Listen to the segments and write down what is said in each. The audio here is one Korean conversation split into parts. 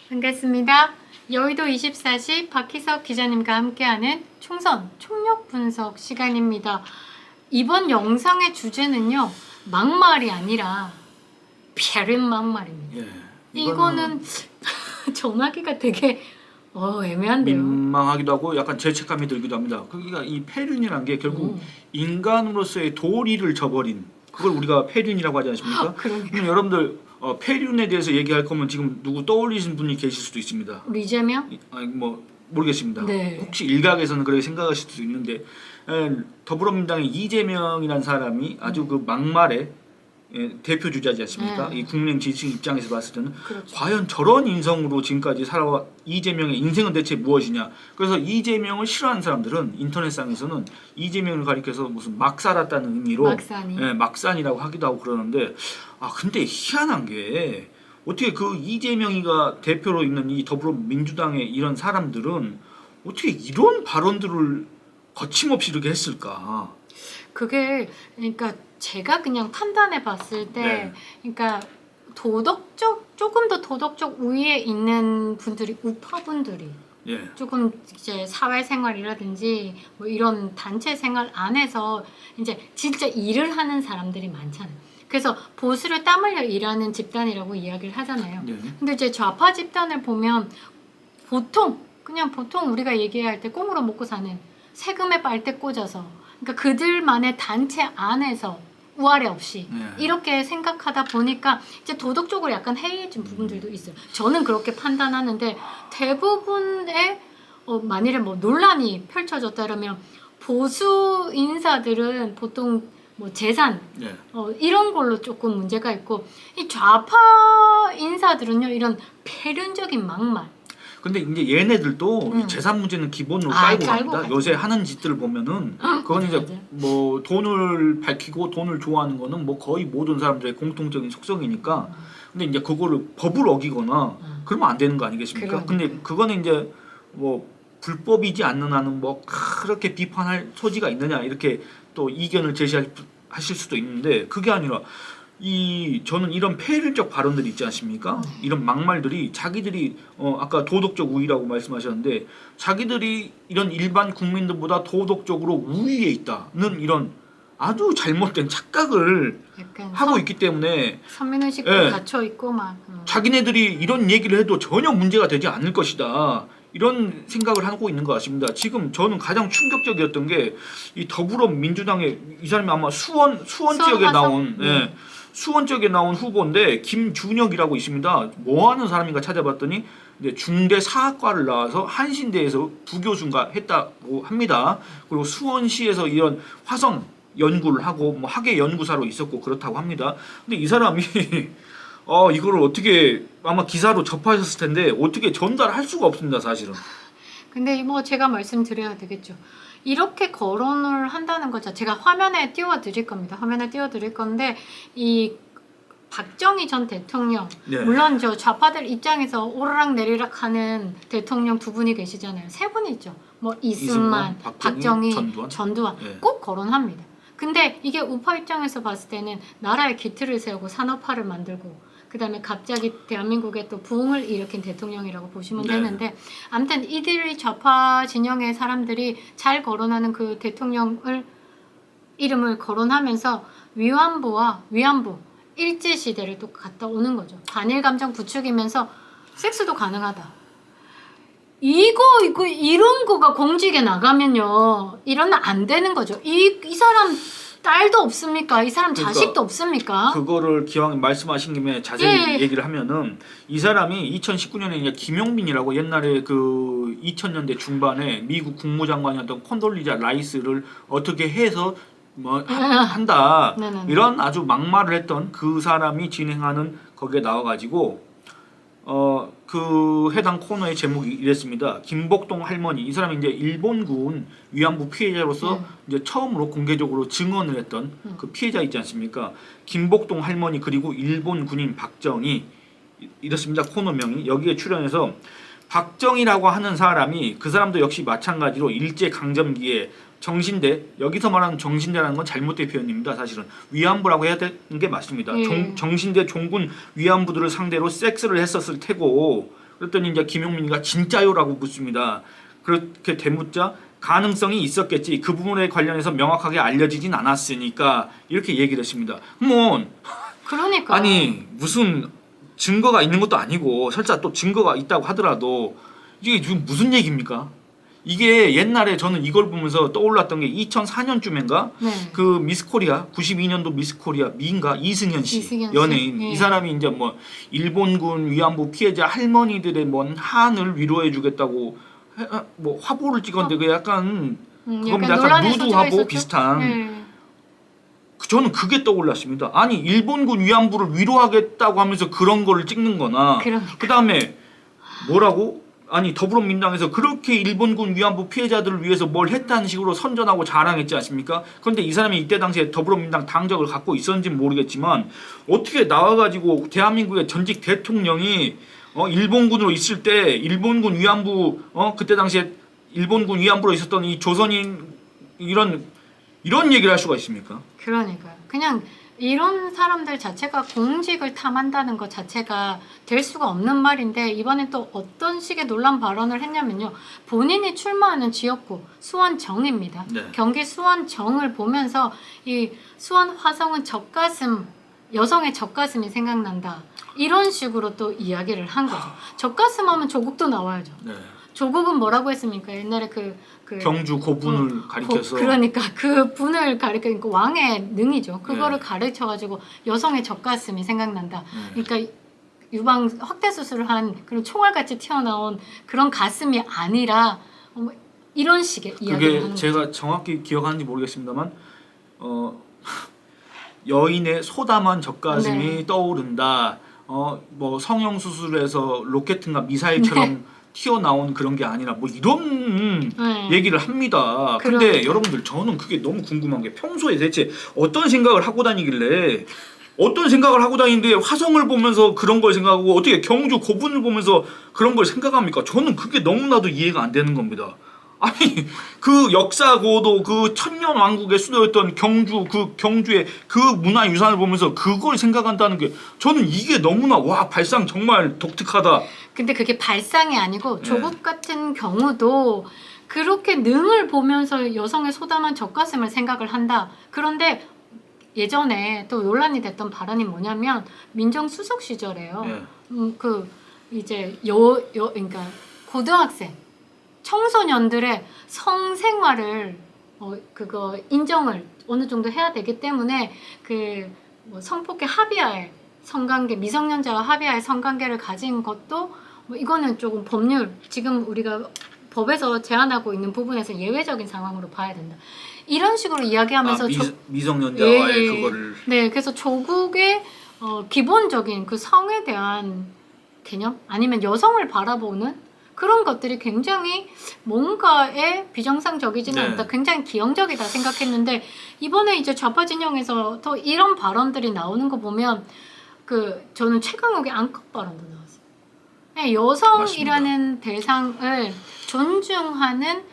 반갑습니다. 여의도 24시 박희석 기자님과 함께하는 총선 총력 분석 시간입니다. 이번 영상의 주제는요, 막말이 아니라 폐륜 막말입니다. 예, 이거는 전하기가 되게 애매한데요. 민망하기도 하고 약간 죄책감이 들기도 합니다. 그러니까 이 폐륜이라는 게 결국 인간으로서의 도리를 저버린, 그걸 우리가 폐륜이라고 하지 않습니까? 그럼 여러분들 폐륜에 대해서 얘기할 거면 지금 누구 떠올리신 분이 계실 수도 있습니다. 우리 이재명? 아니 뭐 모르겠습니다. 네. 혹시 일각에서는 그렇게 생각하실 수도 있는데, 더불어민주당의 이재명이라는 사람이 아주 그 막말의 대표 주자지 않습니까? 이 국민의힘 지지층 입장에서 봤을 때는 그렇죠. 과연 저런 인성으로 지금까지 살아와 이재명의 인생은 대체 무엇이냐? 그래서 이재명을 싫어하는 사람들은 인터넷상에서는 이재명을 가리켜서 무슨 막 살았다는 의미로 막산이라고 하기도 하고 그러는데, 근데 희한한 게 어떻게 그 이재명이가 대표로 있는 이 더불어민주당의 이런 사람들은 어떻게 이런 발언들을 거침없이 이렇게 했을까? 그게 그러니까 제가 그냥 판단해 봤을 때, 그러니까 조금 더 도덕적 우위에 있는 분들이, 우파분들이 조금 이제 사회생활이라든지 뭐 이런 단체 생활 안에서 이제 진짜 일을 하는 사람들이 많잖아요. 그래서 보수를 땀 흘려 일하는 집단이라고 이야기를 하잖아요. 근데 이제 좌파 집단을 보면 보통 우리가 얘기할 때 꽁으로 먹고 사는 세금에 빨대 꽂아서, 그러니까 그들만의 단체 안에서 우아래 없이 이렇게 생각하다 보니까 이제 도덕적으로 약간 해이해진 부분들도 있어요. 저는 그렇게 판단하는데, 대부분의 만일에 뭐 논란이 펼쳐졌다 그러면 보수 인사들은 보통 뭐 재산 이런 걸로 조금 문제가 있고, 이 좌파 인사들은요 이런 폐륜적인 막말. 근데 이제 얘네들도 이 재산 문제는 기본으로 깔고 갑니다. 요새 하는 짓들을 보면은 그건 이제 뭐 돈을 밝히고 돈을 좋아하는 거는 뭐 거의 모든 사람들의 공통적인 속성이니까. 근데 이제 그거를 법을 어기거나 그러면 안 되는 거 아니겠습니까? 근데 그거는 이제 뭐 불법이지 않는 한은 뭐 그렇게 비판할 소지가 있느냐 이렇게 또 이견을 제시하실 수도 있는데, 그게 아니라 저는 이런 폐륜적 발언들이 있지 않습니까? 이런 막말들이 자기들이 아까 도덕적 우위라고 말씀하셨는데, 자기들이 이런 일반 국민들보다 도덕적으로 우위에 있다는 이런 아주 잘못된 착각을 하고 있기 때문에 선민의식도 갇혀 있고 막 자기네들이 이런 얘기를 해도 전혀 문제가 되지 않을 것이다, 이런 생각을 하고 있는 것 같습니다. 지금 저는 가장 충격적이었던 게 이 더불어민주당의 이 사람이 아마 수원 지역에 나온 수원 지역에 나온 후보인데 김준혁이라고 있습니다. 뭐 하는 사람인가 찾아봤더니 이제 중대 사학과를 나와서 한신대에서 부교수인가 했다고 합니다. 그리고 수원시에서 이런 화성 연구를 하고 뭐 학예 연구사로 있었고 그렇다고 합니다. 근데 이 사람이 이거를 어떻게 아마 기사로 접하셨을 텐데 어떻게 전달할 수가 없습니다, 사실은. 근데 뭐 제가 말씀드려야 되겠죠. 이렇게 거론을 한다는 것 자체가 화면에 띄워드릴 겁니다. 화면에 띄워드릴 건데, 이 박정희 전 대통령, 물론 저 좌파들 입장에서 오르락 내리락 하는 대통령 두 분이 계시잖아요. 세 분이 있죠. 뭐 이승만, 박정희, 전두환 꼭 거론합니다. 근데 이게 우파 입장에서 봤을 때는 나라의 기틀을 세우고 산업화를 만들고 그 다음에 갑자기 대한민국에 또 부흥을 일으킨 대통령이라고 보시면 되는데, 아무튼 이들의 좌파 진영의 사람들이 잘 거론하는 그 대통령을 이름을 거론하면서 위안부와 위안부 일제시대를 또 갔다 오는 거죠. 반일 감정 부추기면서 섹스도 가능하다. 이런 거가 공직에 나가면요, 이러면 안 되는 거죠. 이 사람 딸도 없습니까? 이 사람 자식도 없습니까? 그거를 기왕 말씀하신 김에 자세히 얘기를 하면은, 이 사람이 2019년에 이제 김용민이라고 옛날에 그 2000년대 중반에 미국 국무장관이었던 콘돌리자 라이스를 어떻게 해서 뭐 한다 이런 아주 막말을 했던 그 사람이 진행하는 거기에 나와가지고 그 해당 코너의 제목이 이랬습니다. 김복동 할머니, 이 사람이 이제 일본군 위안부 피해자로서 이제 처음으로 공개적으로 증언을 했던 그 피해자 있지 않습니까? 김복동 할머니 그리고 일본 군인 박정희, 이렇습니다. 코너명이. 여기에 출연해서 박정희라고 하는 사람이 그 사람도 역시 마찬가지로 일제 강점기에 정신대, 여기서 말하는 정신대라는 건 잘못된 표현입니다. 사실은 위안부라고 해야 되는 게 맞습니다. 정신대 종군 위안부들을 상대로 섹스를 했었을 테고, 그랬더니 이제 김용민이가 진짜요라고 묻습니다. 그렇게 되묻자 가능성이 있었겠지. 그 부분에 관련해서 명확하게 알려지진 않았으니까 이렇게 얘기를 했습니다. 뭐 그러니까 아니 무슨 증거가 있는 것도 아니고 설사 또 증거가 있다고 하더라도 이게 지금 무슨 얘기입니까? 이게 옛날에 저는 이걸 보면서 떠올랐던 게 2004년쯤인가 네. 그 미스코리아 92년도 미스코리아 미인가 이승현 씨 이승현 씨. 연예인 예. 이 사람이 이제 뭐 일본군 위안부 피해자 할머니들의 뭔 한을 위로해 주겠다고 뭐 화보를 찍었는데 그 약간 그건 약간 누드 화보 비슷한 저는 그게 떠올랐습니다. 아니 일본군 위안부를 위로하겠다고 하면서 그런 거를 찍는 거나 그러니까. 그다음에 뭐라고? 아니 더불어민주당에서 그렇게 일본군 위안부 피해자들을 위해서 뭘 했다는 식으로 선전하고 자랑했지 않습니까? 그런데 이 사람이 이때 당시에 더불어민주당 당적을 갖고 있었는지는 모르겠지만 어떻게 나와가지고 대한민국의 전직 대통령이 일본군으로 있을 때 일본군 위안부 그때 당시에 일본군 위안부로 있었던 이 조선인 이런 얘기를 할 수가 있습니까? 그러니까요. 그냥 이런 사람들 자체가 공직을 탐한다는 것 자체가 될 수가 없는 말인데 이번에 또 어떤 식의 논란 발언을 했냐면요. 본인이 출마하는 지역구 수원정입니다. 네. 경기 수원정을 보면서 이 수원 화성은 젖가슴 여성의 젖가슴이 생각난다. 이런 식으로 또 이야기를 한 거죠. 젖가슴 하면 조국도 나와야죠. 네. 조국은 뭐라고 했습니까? 옛날에 그 경주 고분을 가리켜서 그러니까 그 분을 가리키니까 왕의 능이죠. 그거를 가르쳐가지고 여성의 젖가슴이 생각난다. 그러니까 유방 확대 수술을 한 그런 총알같이 튀어나온 그런 가슴이 아니라 이런 식의 이야기를 하는 그게 제가 거죠. 정확히 기억하는지 모르겠습니다만 여인의 소담한 젖가슴이 떠오른다. 뭐 성형 수술에서 로켓인가 미사일처럼 튀어나온 그런 게 아니라 뭐 이런 얘기를 합니다. 근데 여러분들 저는 그게 너무 궁금한 게 평소에 대체 어떤 생각을 하고 다니길래 화성을 보면서 그런 걸 생각하고 어떻게 경주 고분을 보면서 그런 걸 생각합니까? 저는 그게 너무나도 이해가 안 되는 겁니다. 아니 그 역사고도 그 천년 왕국의 수도였던 경주 그 경주의 그 문화유산을 보면서 그걸 생각한다는 게 저는 이게 너무나 와 발상 정말 독특하다. 근데 그게 발상이 아니고 조국 같은 경우도 그렇게 능을 보면서 여성의 소담한 젖가슴을 생각을 한다. 그런데 예전에 또 논란이 됐던 발언이 뭐냐면 민정수석 시절에요. 그 이제 그러니까 고등학생 청소년들의 성생활을 그거 인정을 어느 정도 해야 되기 때문에 그 뭐 성폭행 합의하에 성관계 미성년자와 합의하에 성관계를 가진 것도 뭐 이거는 조금 법률 지금 우리가 법에서 제한하고 있는 부분에서 예외적인 상황으로 봐야 된다. 이런 식으로 이야기하면서 미성년자와의 그거를 그래서 조국의 기본적인 그 성에 대한 개념 아니면 여성을 바라보는 그런 것들이 굉장히 뭔가에 비정상적이지는 않다. 굉장히 기형적이다 생각했는데 이번에 이제 좌파 진영에서 또 이런 발언들이 나오는 거 보면 저는 최강욱의 앙컷 발언도 나왔어요. 여성이라는 맞습니다. 대상을 존중하는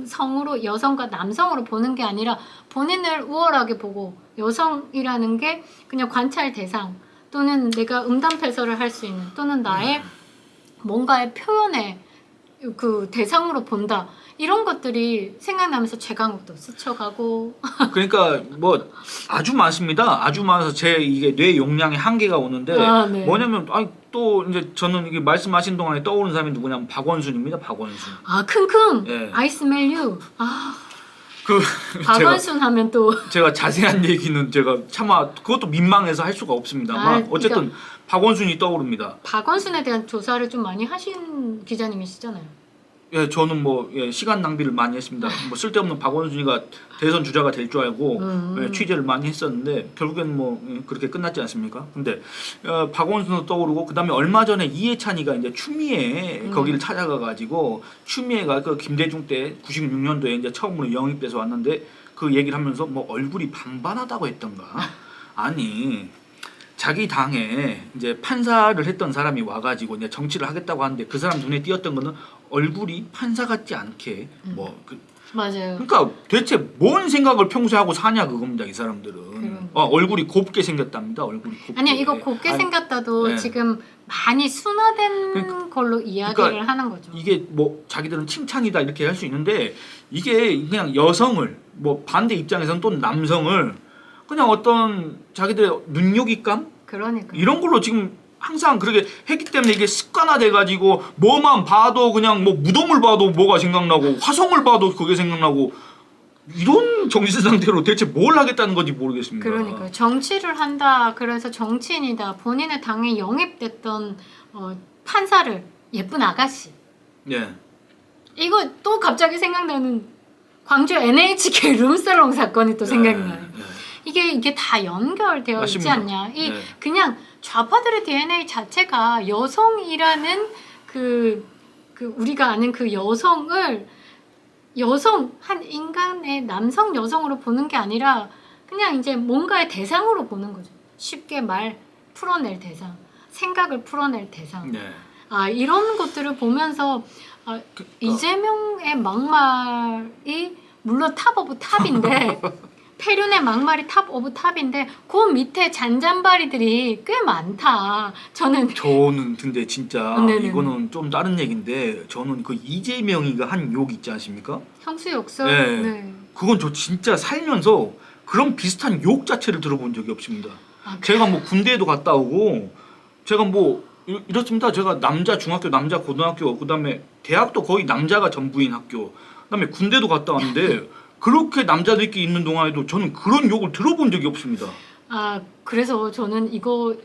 성으로 여성과 남성으로 보는 게 아니라 본인을 우월하게 보고 여성이라는 게 그냥 관찰 대상 또는 내가 음담패설을 할 수 있는 또는 나의 뭔가의 표현의 그 대상으로 본다. 이런 것들이 생각나면서 최강욱도 스쳐가고 그러니까 뭐 아주 많습니다. 아주 많아서 제 이게 뇌 용량의 한계가 오는데 뭐냐면 또 이제 저는 이게 말씀하신 동안에 떠오르는 사람이 누구냐면 박원순입니다. 박원순. 킁킁 I smell you. 박원순 하면 또 제가 자세한 얘기는 제가 차마 그것도 민망해서 할 수가 없습니다만 어쨌든 그러니까 박원순이 떠오릅니다. 박원순에 대한 조사를 좀 많이 하신 기자님이시잖아요. 저는 시간 낭비를 많이 했습니다. 쓸데없는 박원순이가 대선 주자가 될 줄 알고 취재를 많이 했었는데 결국엔 그렇게 끝났지 않습니까? 근데 박원순도 떠오르고 그다음에 얼마 전에 이해찬이가 이제 추미애 거기를 찾아가 가지고 추미애가 그 김대중 때 96년도에 이제 처음으로 영입돼서 왔는데 그 얘기를 하면서 얼굴이 반반하다고 했던가. 아니 자기 당에 이제 판사를 했던 사람이 와가지고 이제 정치를 하겠다고 하는데 그 사람 눈에 띄었던 거는 얼굴이 판사 같지 않게 맞아요. 그러니까 대체 뭔 생각을 평소에 하고 사냐 그겁니다 이 사람들은. 얼굴이 곱게 생겼답니다. 얼굴이 곱게. 아니요 이거 곱게 생겼다도 네. 지금 많이 순화된 걸로 이야기를 하는 거죠. 이게 뭐 자기들은 칭찬이다 이렇게 할 수 있는데 이게 그냥 여성을 뭐 반대 입장에서는 또 남성을 그냥 어떤 자기들의 눈요깃감 그러니까 이런 걸로 지금 항상 그렇게 했기 때문에 이게 습관화돼 가지고 뭐만 봐도 그냥 뭐 무덤을 봐도 뭐가 생각나고 화성을 봐도 그게 생각나고 이런 정신 상태로 대체 뭘 하겠다는 건지 모르겠습니다. 그러니까 정치를 한다 그래서 정치인이다 본인의 당에 영입됐던 판사를 예쁜 아가씨 예. 이거 또 갑자기 생각나는 광주 NHK 룸살롱 사건이 또 생각이 나요. 이게 다 연결되어 맞습니다. 있지 않냐. 그냥 좌파들의 DNA 자체가 여성이라는 그 우리가 아는 그 여성을 한 인간의 남성 여성으로 보는 게 아니라 그냥 이제 뭔가의 대상으로 보는 거죠. 쉽게 말 풀어낼 대상, 생각을 풀어낼 대상. 네. 이런 것들을 보면서 이재명의 막말이 물론 탑 오브 탑인데 패륜의 막말이 탑 오브 탑인데 그 밑에 잔잔바리들이 꽤 많다. 저는 근데 진짜 네네네. 이거는 좀 다른 얘기인데 저는 그 이재명이가 한 욕 있지 않습니까? 형수 욕설. 네. 네. 그건 저 진짜 살면서 그런 비슷한 욕 자체를 들어본 적이 없습니다. 제가 뭐 군대에도 갔다 오고 제가 뭐 이렇습니다. 제가 남자 중학교, 남자 고등학교, 그다음에 대학도 거의 남자가 전부인 학교, 그다음에 군대도 갔다 왔는데 그렇게 남자들끼리 있는 동안에도 저는 그런 욕을 들어본 적이 없습니다. 그래서 저는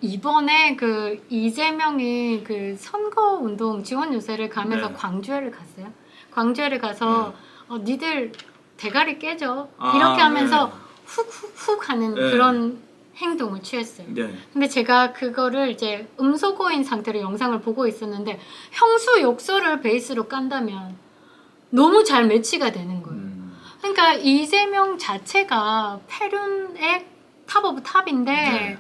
이번에 그 이재명이 그 선거운동 지원 유세를 가면서 네. 광주회를 갔어요. 광주회를 가서 니들 대가리 깨져 이렇게 하면서 훅훅훅 하는 그런 행동을 취했어요. 네. 근데 제가 그거를 이제 음소거인 상태로 영상을 보고 있었는데 형수 욕설을 베이스로 깐다면 너무 잘 매치가 되는 거예요. 그러니까 이재명 자체가 패륜의 탑 오브 탑인데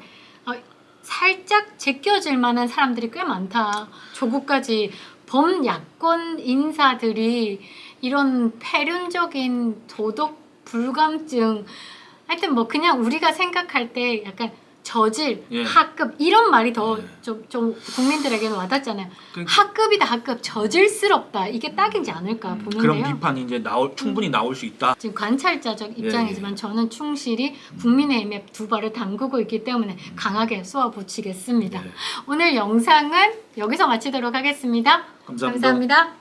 살짝 제껴질 만한 사람들이 꽤 많다. 조국까지 범야권 인사들이 이런 패륜적인 도덕 불감증 하여튼 뭐 그냥 우리가 생각할 때 약간 저질, 하급 이런 말이 더 좀 국민들에게는 와닿잖아요. 하급이다 하급, 저질스럽다 이게 딱이지 않을까 보는데요. 그런 비판이 이제 충분히 나올 수 있다. 지금 관찰자적 입장이지만 저는 충실히 국민의힘에 두 발을 담그고 있기 때문에 강하게 쏘아붙이겠습니다. 오늘 영상은 여기서 마치도록 하겠습니다. 감사합니다. 감사합니다.